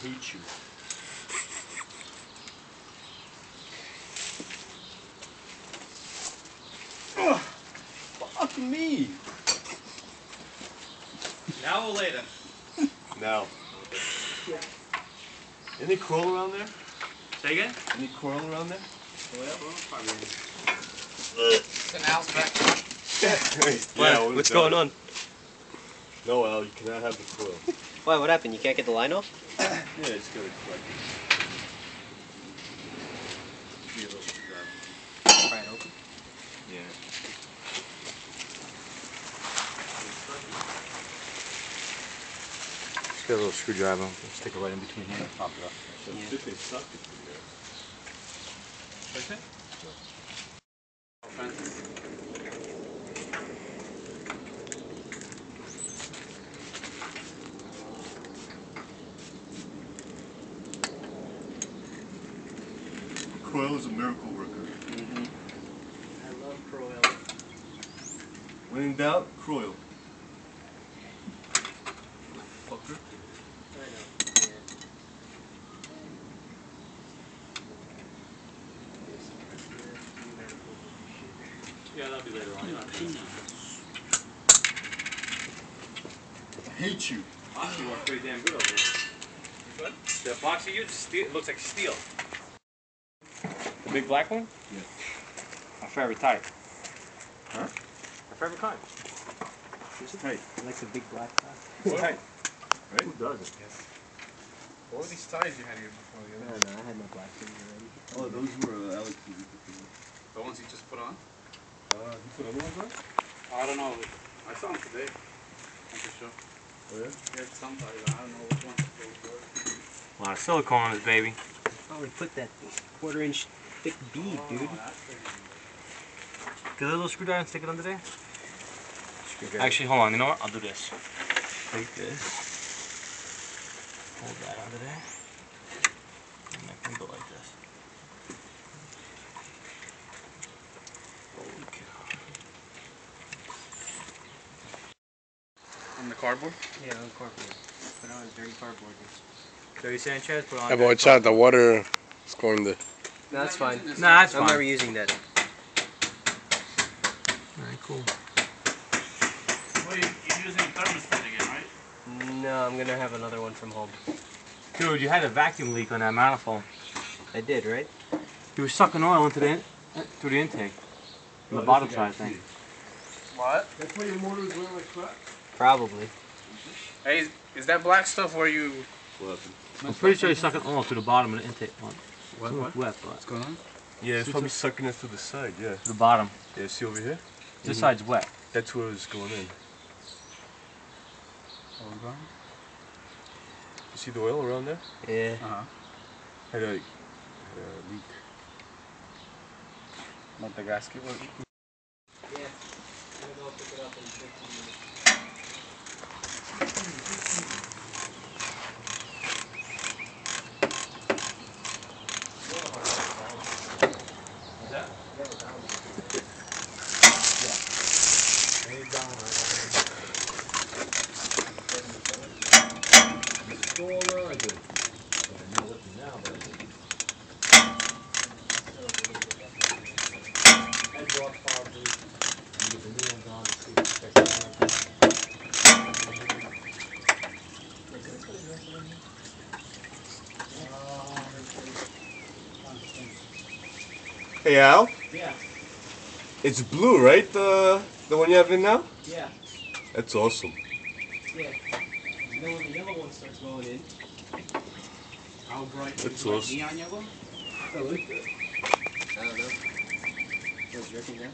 hate you. Ugh, fuck me. Now or later? Now. Any coral around there? Say again? Any coral around there? Well, probably. So now's back. Yeah, What's going on? No, Al, you cannot have the coil. Why, what happened? You can't get the line off? Yeah, it's got it correct. Pry it open? Yeah. Just get a little screwdriver. Stick it right in between here and pop it up. So Yeah. if they suck it through there. Okay. Coil is a miracle worker. Mm-hmm. I love Croyle. When in doubt, Croyle. Fucker. I know. Yeah, that'll be later on. I hate you. Epoxy works pretty damn good over there. What? The epoxy you steel, it looks like steel. The big black one? Yeah. My favorite type. Huh? My favorite kind. It's tight. I like the big black top. It's tight. Right? Who doesn't? What were these ties you had here before? I don't know, I had my black things already. Oh, those were Alex's. The ones you just put on? You put other ones on? I don't know. I saw them today. I'm for sure. Oh, yeah? Yeah, some ties. I don't know which ones those were. A lot of silicone on this baby. Oh, we put that 1/4-inch thick bead, dude. Oh, that's pretty good. Get a little screwdriver and stick it under there. Screwdriver. Actually, hold on. You know what? I'll do this. Take this. Hold that under there. And I can go like this. Holy cow. On the cardboard? Yeah, on cardboard. Put it on dirty cardboard. Dirty Sanchez, put on. Yeah, but watch out, the water is going to... No, that's fine. Nah, that's I'm fine. never using that. Alright, cool. Well, you're using thermostat again, right? No, I'm gonna have another one from home. Dude, you had a vacuum leak on that manifold. I did, right? You were sucking oil into the through the intake. On the bottom side, I think. What? That's why your motor is wearing like crap? Probably. Hey, is that black stuff where you... What happened? I'm pretty sure you're sucking oil through the bottom of the intake one. What? It's wet, but What's going on? Yeah, it's probably sucking it through the side, yeah. the bottom. Yeah, see over here? This side's wet. That's where it's going in. Oh, going? You see the oil around there? Yeah. Uh-huh. Had a leak. Not the gasket? Yeah. I'm gonna go pick it up in 15 minutes. Hey Al? Yeah. It's blue, right? The one you have in now? Yeah. That's awesome. Yeah. And then when the yellow one starts going in. How bright? That's Like awesome. neon yellow? I like that. I don't know. It was dripping down.